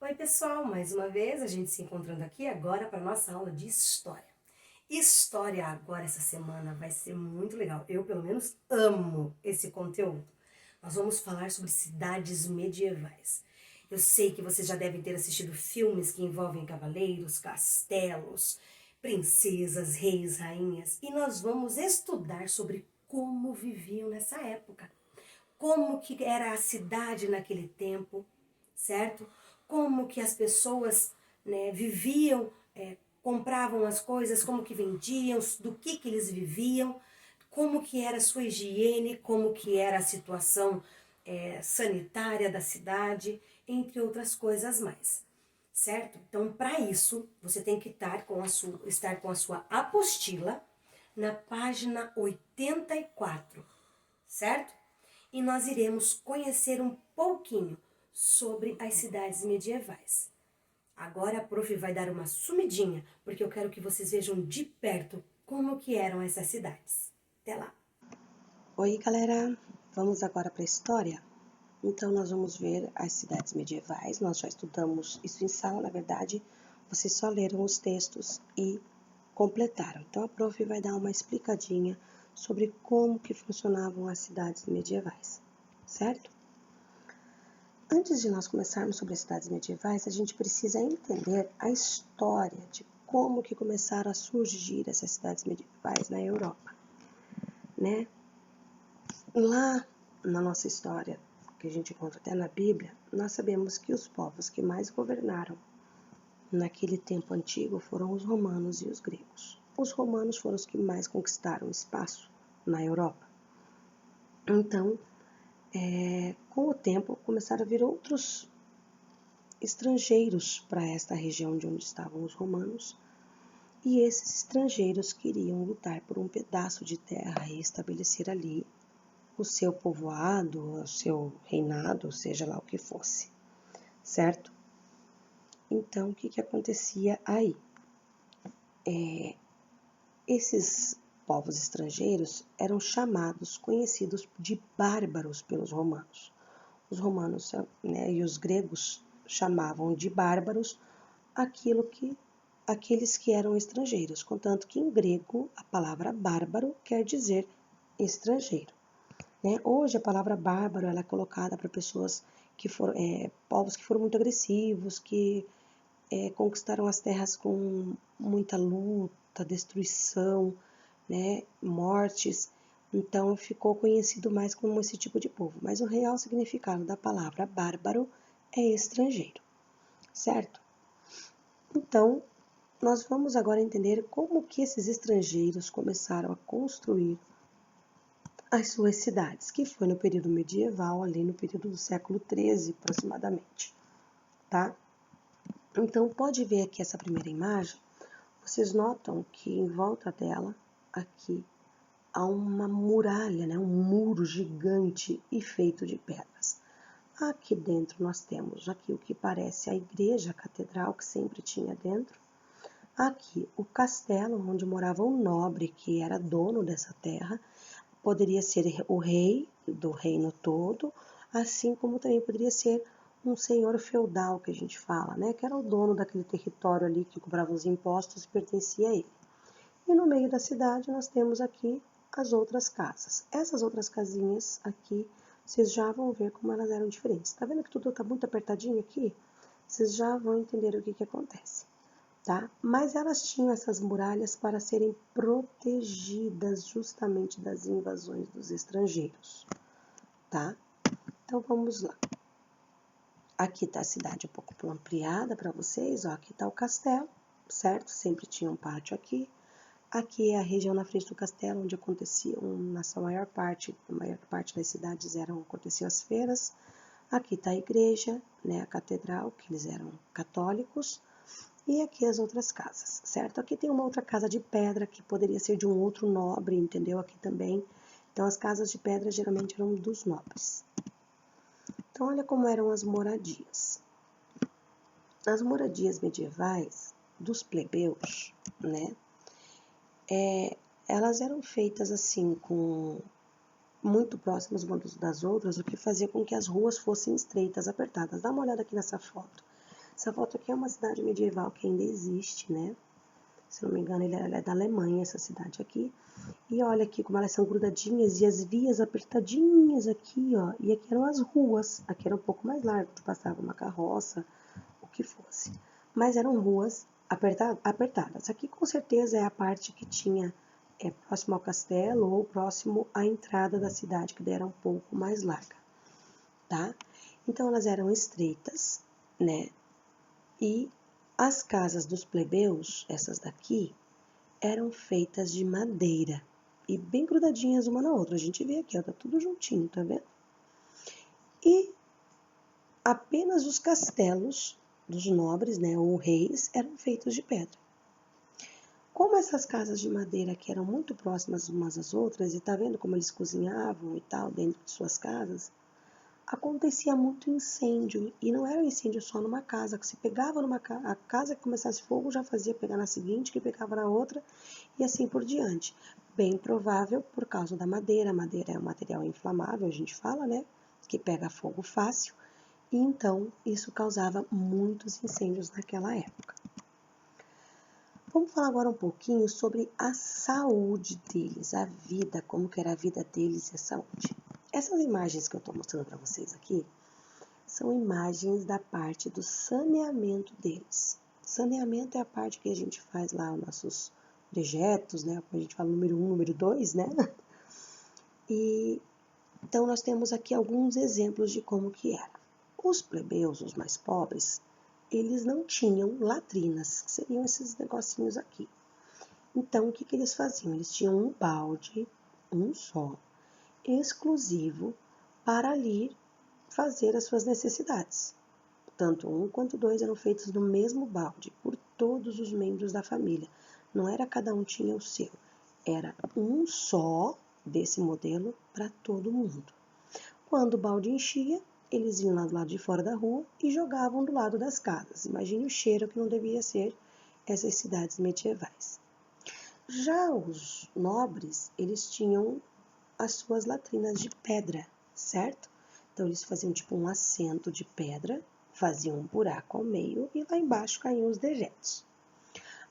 Oi pessoal, mais uma vez a gente se encontrando aqui agora para nossa aula de História. História agora essa semana vai ser muito legal, eu pelo menos amo esse conteúdo. Nós vamos falar sobre cidades medievais. Eu sei que vocês já devem ter assistido filmes que envolvem cavaleiros, castelos, princesas, reis, rainhas, e nós vamos estudar sobre como viviam nessa época, como que era a cidade naquele tempo, certo? Como que as pessoas, né, viviam, compravam as coisas, como que vendiam, do que eles viviam, como que era a sua higiene, como que era a situação sanitária da cidade, entre outras coisas mais, certo? Então, para isso, você tem que estar com a sua apostila na página 84, certo? E nós iremos conhecer um pouquinho sobre as cidades medievais. Agora a prof vai dar uma sumidinha, porque eu quero que vocês vejam de perto como que eram essas cidades. Até lá! Oi galera, vamos agora para a história? Então nós vamos ver as cidades medievais, nós já estudamos isso em sala, na verdade, vocês só leram os textos e completaram. Então a prof vai dar uma explicadinha sobre como que funcionavam as cidades medievais, certo? Antes de nós começarmos sobre as cidades medievais, a gente precisa entender a história de como que começaram a surgir essas cidades medievais na Europa, né? Lá na nossa história, que a gente encontra até na Bíblia, nós sabemos que os povos que mais governaram naquele tempo antigo foram os romanos e os gregos. Os romanos foram os que mais conquistaram espaço na Europa. Então, com o tempo, começaram a vir outros estrangeiros para esta região de onde estavam os romanos, e esses estrangeiros queriam lutar por um pedaço de terra e estabelecer ali o seu povoado, o seu reinado, seja lá o que fosse, certo? Então, o que acontecia aí? Esses povos estrangeiros eram chamados, conhecidos de bárbaros pelos romanos. Os romanos, né, e os gregos chamavam de bárbaros aqueles que eram estrangeiros, contanto que em grego a palavra bárbaro quer dizer estrangeiro. Né? Hoje a palavra bárbaro ela é colocada para pessoas que foram, povos que foram muito agressivos, que conquistaram as terras com muita luta, destruição, né? Mortes. Então ficou conhecido mais como esse tipo de povo. Mas o real significado da palavra bárbaro é estrangeiro, certo? Então nós vamos agora entender como que esses estrangeiros começaram a construir as suas cidades, que foi no período medieval, ali no período do século XIII aproximadamente, tá? Então, pode ver aqui essa primeira imagem, vocês notam que em volta dela, aqui, há uma muralha, né? Um muro gigante e feito de pedras. Aqui dentro nós temos aqui o que parece a igreja, a catedral que sempre tinha dentro. Aqui o castelo onde morava um nobre que era dono dessa terra, poderia ser o rei do reino todo, assim como também poderia ser um senhor feudal, que a gente fala, né? Que era o dono daquele território ali que cobrava os impostos e pertencia a ele. E no meio da cidade nós temos aqui as outras casas. Essas outras casinhas aqui, vocês já vão ver como elas eram diferentes. Tá vendo que tudo tá muito apertadinho aqui? Vocês já vão entender o que acontece. Tá? Mas elas tinham essas muralhas para serem protegidas justamente das invasões dos estrangeiros, tá? Então vamos lá. Aqui está a cidade um pouco ampliada para vocês, ó, aqui está o castelo, certo? Sempre tinha um pátio aqui. Aqui é a região na frente do castelo, onde aconteciam, na sua maior parte das cidades aconteciam as feiras. Aqui está a igreja, né, a catedral, que eles eram católicos. E aqui as outras casas, certo? Aqui tem uma outra casa de pedra que poderia ser de um outro nobre, entendeu? Aqui também. Então, as casas de pedra geralmente eram dos nobres. Então, olha como eram as moradias. As moradias medievais dos plebeus, né? Elas eram feitas assim, muito próximas umas das outras, o que fazia com que as ruas fossem estreitas, apertadas. Dá uma olhada aqui nessa foto. Essa foto aqui é uma cidade medieval que ainda existe, né? Se não me engano, ela é da Alemanha, essa cidade aqui. E olha aqui como elas são grudadinhas e as vias apertadinhas aqui, ó. E aqui eram as ruas. Aqui era um pouco mais largo, onde passava uma carroça, o que fosse. Mas eram ruas apertadas. Aqui com certeza é a parte que tinha próximo ao castelo ou próximo à entrada da cidade, que daí era um pouco mais larga, tá? Então elas eram estreitas, né? E as casas dos plebeus, essas daqui, eram feitas de madeira e bem grudadinhas uma na outra. A gente vê aqui, ó, tá tudo juntinho, tá vendo? E apenas os castelos dos nobres, né, ou reis, eram feitos de pedra. Como essas casas de madeira aqui eram muito próximas umas às outras, e tá vendo como eles cozinhavam e tal dentro de suas casas, acontecia muito incêndio, e não era um incêndio só numa casa, que se pegava numa casa, a casa que começasse fogo já fazia pegar na seguinte, que pegava na outra, e assim por diante. Bem provável por causa da madeira. A madeira é um material inflamável, a gente fala, né? Que pega fogo fácil, e então isso causava muitos incêndios naquela época. Vamos falar agora um pouquinho sobre a saúde deles, a vida, como que era a vida deles e a saúde. Essas imagens que eu estou mostrando para vocês aqui são imagens da parte do saneamento deles. Saneamento é a parte que a gente faz lá os nossos dejetos, né? A gente fala número 1, número 2, né? E então nós temos aqui alguns exemplos de como que era. Os plebeus, os mais pobres, eles não tinham latrinas, que seriam esses negocinhos aqui. Então, o que que eles faziam? Eles tinham um balde, um só, exclusivo para ali fazer as suas necessidades. Tanto um quanto dois eram feitos no mesmo balde, por todos os membros da família. Não era cada um tinha o seu, era um só desse modelo para todo mundo. Quando o balde enchia, eles iam lá do lado de fora da rua e jogavam do lado das casas. Imagine o cheiro que não devia ser essas cidades medievais. Já os nobres, eles tinham as suas latrinas de pedra, certo? Então, eles faziam tipo um assento de pedra, faziam um buraco ao meio e lá embaixo caíam os dejetos.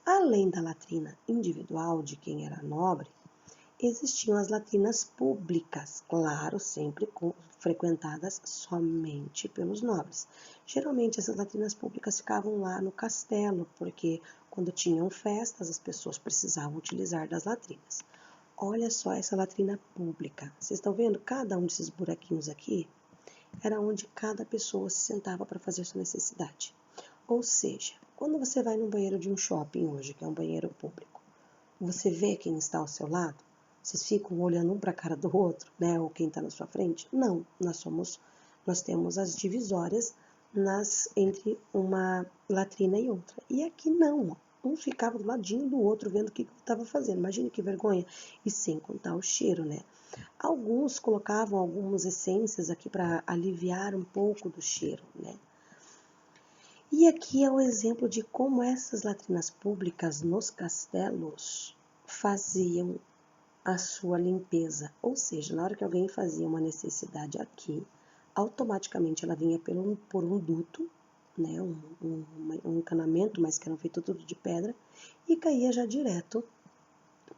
Além da latrina individual de quem era nobre, existiam as latrinas públicas, claro, sempre frequentadas somente pelos nobres. Geralmente essas latrinas públicas ficavam lá no castelo, porque quando tinham festas as pessoas precisavam utilizar das latrinas. Olha só essa latrina pública. Vocês estão vendo? Cada um desses buraquinhos aqui era onde cada pessoa se sentava para fazer sua necessidade. Ou seja, quando você vai no banheiro de um shopping hoje, que é um banheiro público, você vê quem está ao seu lado? Vocês ficam olhando um para a cara do outro, né? Ou quem está na sua frente? Não, nós temos as divisórias entre uma latrina e outra. E aqui não, ó. Um ficava do ladinho do outro vendo o que estava fazendo. Imagine que vergonha. E sem contar o cheiro, né? Alguns colocavam algumas essências aqui para aliviar um pouco do cheiro, né? E aqui é o exemplo de como essas latrinas públicas nos castelos faziam a sua limpeza. Ou seja, na hora que alguém fazia uma necessidade aqui, automaticamente ela vinha por um duto, né, um encanamento, mas que era feito tudo de pedra, e caía já direto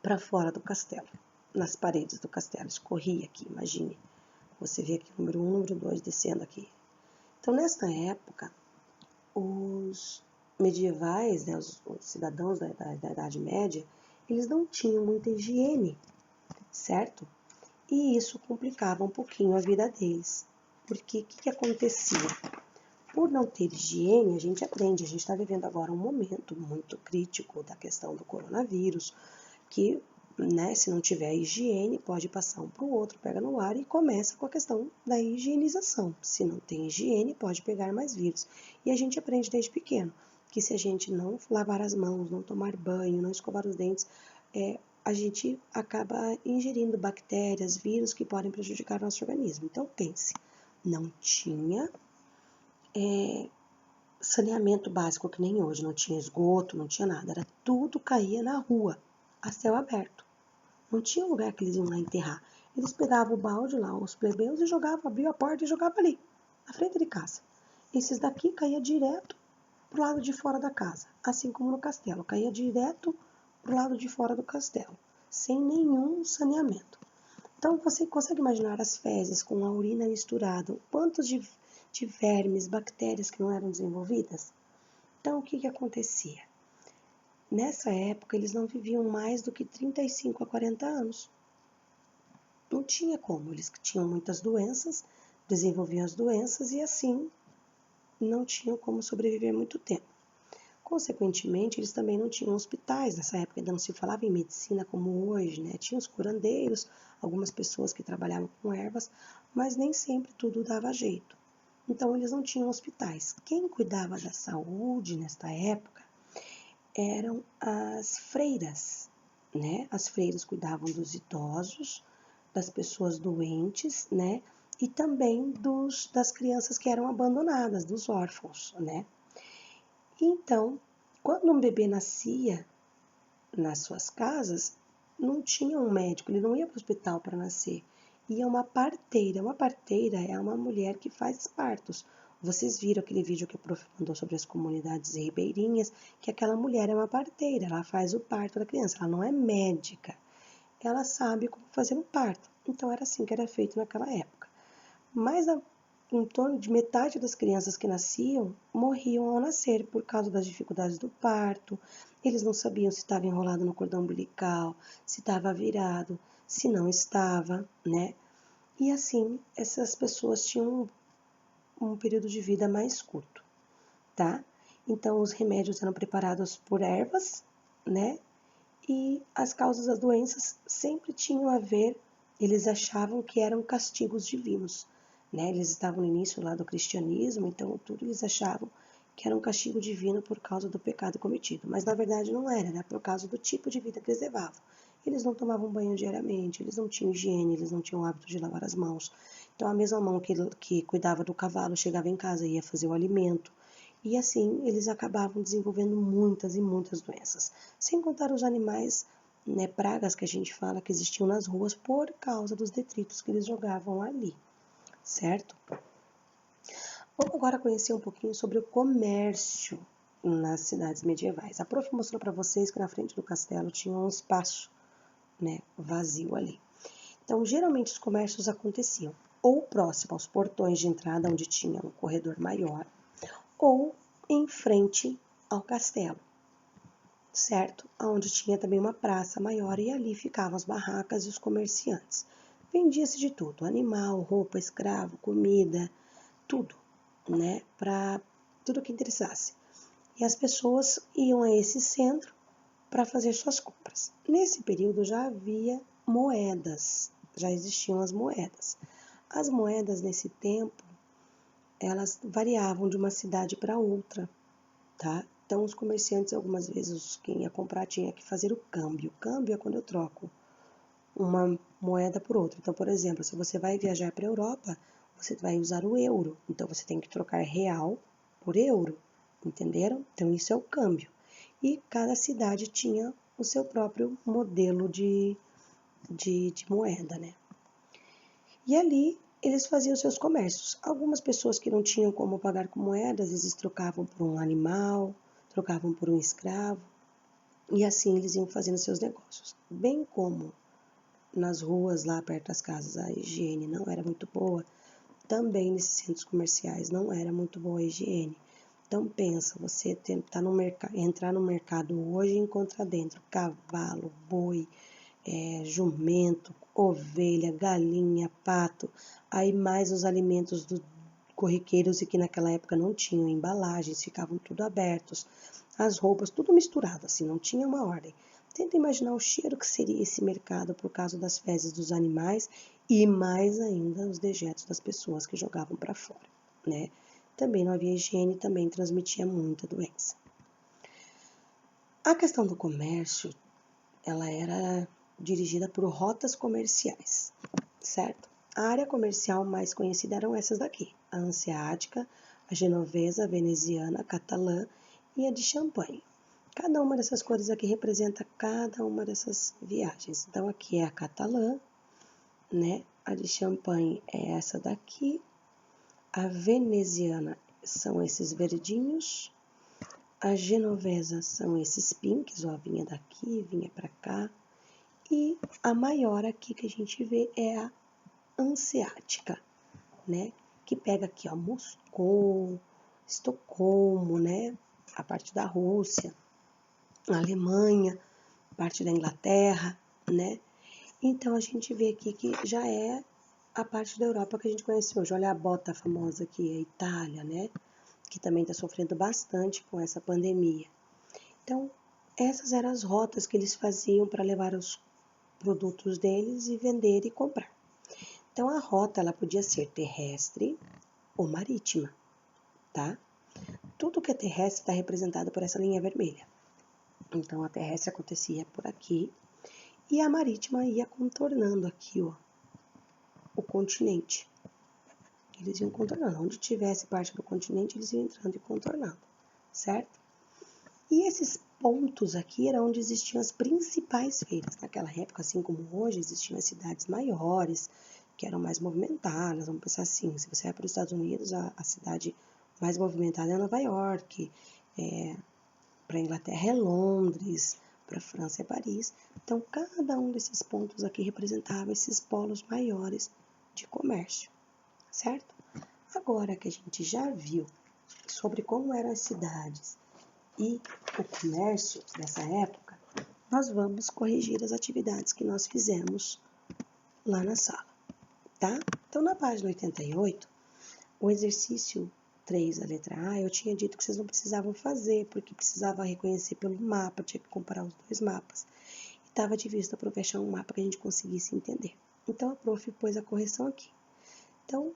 para fora do castelo, nas paredes do castelo. Escorria aqui, imagine. Você vê aqui o número 1, número 2 descendo aqui. Então, nesta época, os medievais, né, os cidadãos da Idade Média, eles não tinham muita higiene, certo? E isso complicava um pouquinho a vida deles. Porque o que acontecia? Por não ter higiene, a gente aprende, a gente está vivendo agora um momento muito crítico da questão do coronavírus, que, né, se não tiver higiene, pode passar um para o outro, pega no ar e começa com a questão da higienização. Se não tem higiene, pode pegar mais vírus. E a gente aprende desde pequeno que se a gente não lavar as mãos, não tomar banho, não escovar os dentes, a gente acaba ingerindo bactérias, vírus que podem prejudicar o nosso organismo. Então pense, não tinha saneamento básico que nem hoje, não tinha esgoto, não tinha nada, era tudo caía na rua, a céu aberto. Não tinha lugar que eles iam lá enterrar. Eles pegavam o balde lá, os plebeus, e jogavam, abriam a porta e jogavam ali, na frente de casa. Esses daqui caía direto para o lado de fora da casa, assim como no castelo, caía direto para o lado de fora do castelo, sem nenhum saneamento. Então, você consegue imaginar as fezes com a urina misturada, quantos de vermes, bactérias que não eram desenvolvidas? Então, o que acontecia? Nessa época, eles não viviam mais do que 35 a 40 anos. Não tinha como, eles tinham muitas doenças, desenvolviam as doenças e assim não tinham como sobreviver muito tempo. Consequentemente, eles também não tinham hospitais, nessa época ainda não se falava em medicina como hoje, né? Tinha os curandeiros, algumas pessoas que trabalhavam com ervas, mas nem sempre tudo dava jeito. Então, eles não tinham hospitais. Quem cuidava da saúde nesta época eram as freiras, né? As freiras cuidavam dos idosos, das pessoas doentes, né? E também das crianças que eram abandonadas, dos órfãos, né? Então, quando um bebê nascia nas suas casas, não tinha um médico, ele não ia para o hospital para nascer. Ia uma parteira. Uma parteira é uma mulher que faz partos. Vocês viram aquele vídeo que o prof mandou sobre as comunidades ribeirinhas, que aquela mulher é uma parteira, ela faz o parto da criança, ela não é médica. Ela sabe como fazer um parto. Então, era assim que era feito naquela época. Mas em torno de metade das crianças que nasciam morriam ao nascer por causa das dificuldades do parto. Eles não sabiam se estava enrolado no cordão umbilical, se estava virado, se não estava, né? E assim, essas pessoas tinham um período de vida mais curto, tá? Então, os remédios eram preparados por ervas, né? E as causas das doenças sempre tinham a ver, eles achavam que eram castigos divinos, né? Eles estavam no início lá do cristianismo, então tudo eles achavam que era um castigo divino por causa do pecado cometido, mas na verdade não era, era por causa do tipo de vida que eles levavam. Eles não tomavam banho diariamente, eles não tinham higiene, eles não tinham o hábito de lavar as mãos. Então a mesma mão que cuidava do cavalo chegava em casa e ia fazer o alimento. E assim eles acabavam desenvolvendo muitas e muitas doenças. Sem contar os animais, né, pragas que a gente fala que existiam nas ruas por causa dos detritos que eles jogavam ali, certo? Vamos agora conhecer um pouquinho sobre o comércio nas cidades medievais. A prof mostrou para vocês que na frente do castelo tinha um espaço, né, vazio ali. Então, geralmente os comércios aconteciam ou próximo aos portões de entrada, onde tinha um corredor maior, ou em frente ao castelo, certo? Onde tinha também uma praça maior e ali ficavam as barracas e os comerciantes. Vendia-se de tudo, animal, roupa, escravo, comida, tudo, né? Para tudo que interessasse. E as pessoas iam a esse centro para fazer suas compras. Nesse período já havia moedas, já existiam as moedas. As moedas nesse tempo, elas variavam de uma cidade para outra, tá? Então, os comerciantes, algumas vezes, quem ia comprar tinha que fazer o câmbio. O câmbio é quando eu troco uma moeda por outra. Então, por exemplo, se você vai viajar para a Europa, você vai usar o euro. Então, você tem que trocar real por euro, entenderam? Então, isso é o câmbio. E cada cidade tinha o seu próprio modelo de moeda, né? E ali eles faziam seus comércios. Algumas pessoas que não tinham como pagar com moedas, eles trocavam por um animal, trocavam por um escravo, e assim eles iam fazendo seus negócios. Bem como nas ruas lá perto das casas a higiene não era muito boa, também nesses centros comerciais não era muito boa a higiene. Então pensa, você tentar entrar no mercado hoje e encontrar dentro cavalo, boi, jumento, ovelha, galinha, pato, aí mais os alimentos corriqueiros e que naquela época não tinham embalagens, ficavam tudo abertos, as roupas, tudo misturado, assim, não tinha uma ordem. Tenta imaginar o cheiro que seria esse mercado por causa das fezes dos animais e mais ainda os dejetos das pessoas que jogavam para fora, né? Também não havia higiene, também transmitia muita doença. A questão do comércio, ela era dirigida por rotas comerciais, certo? A área comercial mais conhecida eram essas daqui, a hanseática, a genovesa, a veneziana, a catalã e a de Champagne. Cada uma dessas cores aqui representa cada uma dessas viagens. Então, aqui é a catalã, né? A de Champagne é essa daqui. A veneziana são esses verdinhos. As genovesas são esses pinks, ó, vinha daqui, vinha pra cá. E a maior aqui que a gente vê é a hanseática, né? Que pega aqui, ó, Moscou, Estocolmo, né? A parte da Rússia, a Alemanha, parte da Inglaterra, né? Então a gente vê aqui que já é a parte da Europa que a gente conhece hoje. Olha a bota famosa aqui, a Itália, né? Que também está sofrendo bastante com essa pandemia. Então, essas eram as rotas que eles faziam para levar os produtos deles e vender e comprar. Então, a rota ela podia ser terrestre ou marítima, tá? Tudo que é terrestre está representado por essa linha vermelha. Então, a terrestre acontecia por aqui e a marítima ia contornando aqui, ó, o continente. Eles iam contornando. Onde tivesse parte do continente, eles iam entrando e contornando, certo? E esses pontos aqui eram onde existiam as principais feiras. Naquela época, assim como hoje, existiam as cidades maiores, que eram mais movimentadas. Vamos pensar assim, se você vai para os Estados Unidos, a cidade mais movimentada é Nova York, para a Inglaterra é Londres, para a França é Paris. Então, cada um desses pontos aqui representava esses polos maiores de comércio, certo? Agora que a gente já viu sobre como eram as cidades e o comércio dessa época, nós vamos corrigir as atividades que nós fizemos lá na sala, tá? Então, na página 88, o exercício 3, a letra A, eu tinha dito que vocês não precisavam fazer, porque precisava reconhecer pelo mapa, tinha que comparar os dois mapas. E estava de vista para fechar um mapa que a gente conseguisse entender. Então, a prof pôs a correção aqui. Então,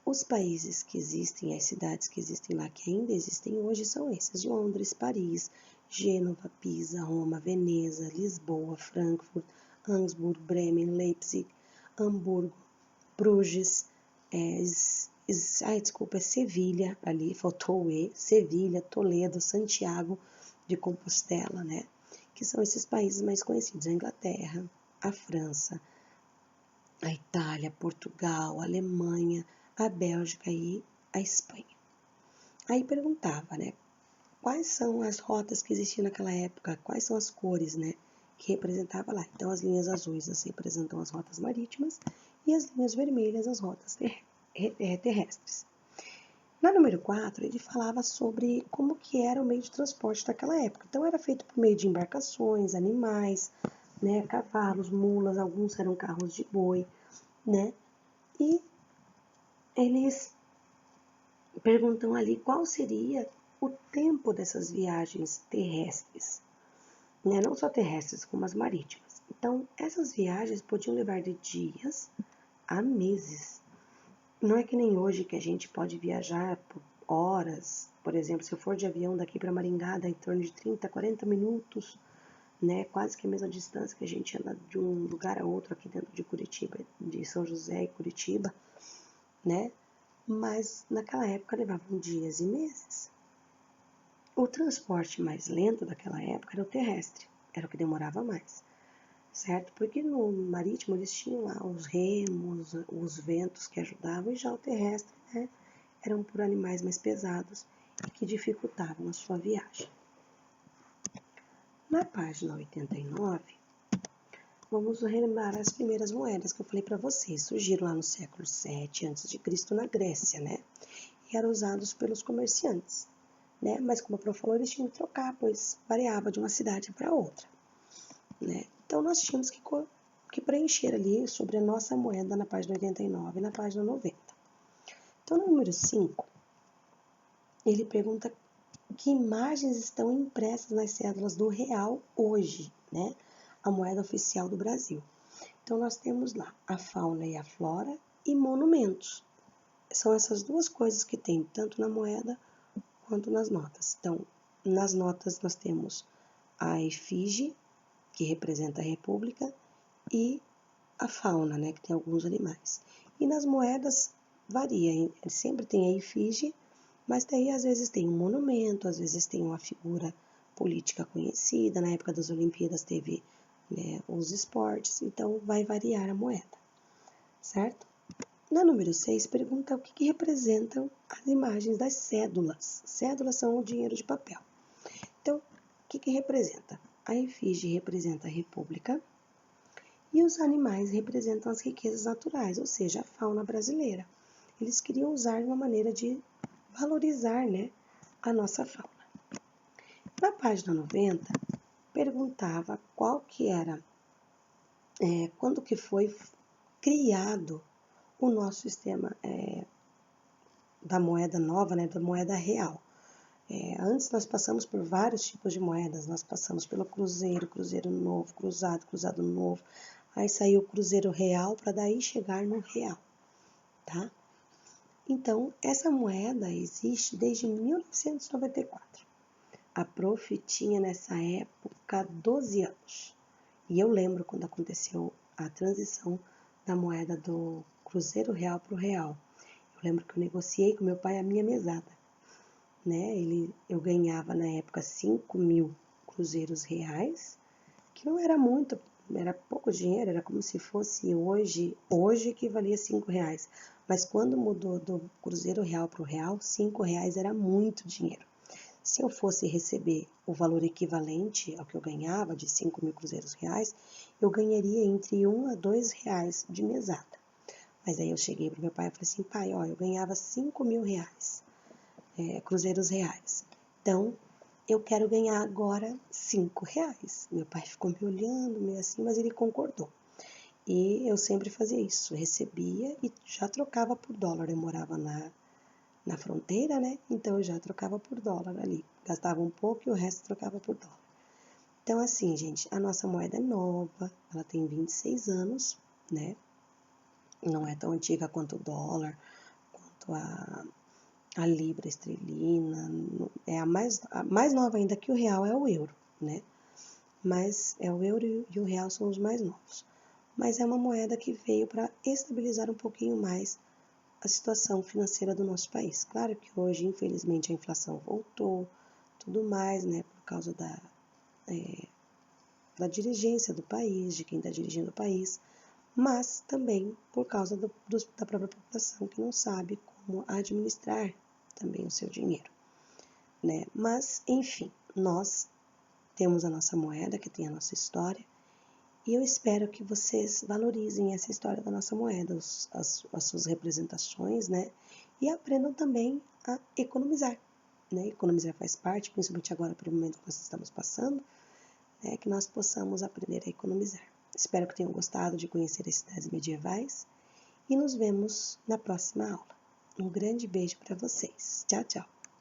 os países que existem, as cidades que existem lá, que ainda existem hoje, são esses: Londres, Paris, Gênova, Pisa, Roma, Veneza, Lisboa, Frankfurt, Augsburg, Bremen, Leipzig, Hamburgo, Bruges, Sevilha, ali faltou o E, Sevilha, Toledo, Santiago de Compostela, né? Que são esses países mais conhecidos: a Inglaterra, a França, a Itália, Portugal, a Alemanha, a Bélgica e a Espanha. Aí perguntava, né? Quais são as rotas que existiam naquela época? Quais são as cores, né? Que representava lá. Então, as linhas azuis representam as rotas marítimas e as linhas vermelhas as rotas terrestres. Na número 4, ele falava sobre como que era o meio de transporte daquela época. Então, era feito por meio de embarcações, animais, né, cavalos, mulas, alguns eram carros de boi, né? E eles perguntam ali qual seria o tempo dessas viagens terrestres, né? Não só terrestres, como as marítimas. Então, essas viagens podiam levar de dias a meses. Não é que nem hoje que a gente pode viajar por horas. Por exemplo, se eu for de avião daqui para Maringá, dá em torno de 30, 40 minutos, né? Quase que a mesma distância que a gente anda de um lugar a outro aqui dentro de Curitiba, de São José e Curitiba, né? Mas naquela época levavam dias e meses. O transporte mais lento daquela época era o terrestre, era o que demorava mais, certo? Porque no marítimo eles tinham lá os remos, os ventos que ajudavam, e já o terrestre, né, eram por animais mais pesados e que dificultavam a sua viagem. Na página 89, vamos relembrar as primeiras moedas que eu falei para vocês. Surgiram lá no século 7 a.C. na Grécia, né? E eram usados pelos comerciantes, né? Mas como a prof falou, eles tinham que trocar, pois variava de uma cidade para outra, né? Então, nós tínhamos que preencher ali sobre a nossa moeda na página 89 e na página 90. Então, no número 5, ele pergunta que imagens estão impressas nas cédulas do real hoje, né? A moeda oficial do Brasil. Então, nós temos lá a fauna e a flora e monumentos. São essas duas coisas que tem tanto na moeda quanto nas notas. Então, nas notas nós temos a efígie, que representa a república, e a fauna, né, que tem alguns animais. E nas moedas varia, sempre tem a efígie, mas daí às vezes tem um monumento, às vezes tem uma figura política conhecida. Na época das Olimpíadas teve, né, os esportes, então vai variar a moeda, certo? Na número 6, pergunta o que representam as imagens das cédulas. Cédulas são o dinheiro de papel. que representa? A efígie representa a república e os animais representam as riquezas naturais, ou seja, a fauna brasileira. Eles queriam usar de uma maneira de valorizar, né, a nossa fauna. Na página 90, perguntava qual que era, quando que foi criado o nosso sistema da moeda nova, né, da moeda real. Antes nós passamos por vários tipos de moedas, nós passamos pelo cruzeiro, cruzeiro novo, cruzado, cruzado novo, aí saiu o cruzeiro real para daí chegar no real, tá? Então, essa moeda existe desde 1994. A prof tinha nessa época 12 anos. E eu lembro quando aconteceu a transição da moeda do cruzeiro real para o real. Eu lembro que eu negociei com meu pai a minha mesada, né? Eu ganhava na época 5.000 cruzeiros reais, que não era muito, era pouco dinheiro, era como se fosse hoje equivalia a 5 reais. Mas quando mudou do cruzeiro real para o real, 5 reais era muito dinheiro. Se eu fosse receber o valor equivalente ao que eu ganhava, de 5.000 cruzeiros reais, eu ganharia entre 1 a 2 reais de mesada. Mas aí eu cheguei para meu pai e falei assim, pai, ó, eu ganhava 5.000 reais, cruzeiros reais. Então, eu quero ganhar agora 5 reais. Meu pai ficou me olhando meio assim, mas ele concordou. E eu sempre fazia isso, recebia e já trocava por dólar. Eu morava na fronteira, né? Então eu já trocava por dólar ali. Gastava um pouco e o resto trocava por dólar. Então, assim, gente, a nossa moeda é nova, ela tem 26 anos, né? Não é tão antiga quanto o dólar, quanto a libra esterlina. É a mais nova ainda que o real é o euro, né? Mas o euro e o real são os mais novos. Mas é uma moeda que veio para estabilizar um pouquinho mais a situação financeira do nosso país. Claro que hoje, infelizmente, a inflação voltou, tudo mais, né, por causa da dirigência do país, de quem está dirigindo o país, mas também por causa da própria população que não sabe como administrar também o seu dinheiro, né? Mas, enfim, nós temos a nossa moeda, que tem a nossa história, e eu espero que vocês valorizem essa história da nossa moeda, as suas representações, né? E aprendam também a economizar, né? Economizar faz parte, principalmente agora pelo momento que nós estamos passando, né? Que nós possamos aprender a economizar. Espero que tenham gostado de conhecer as cidades medievais e nos vemos na próxima aula. Um grande beijo para vocês. Tchau, tchau!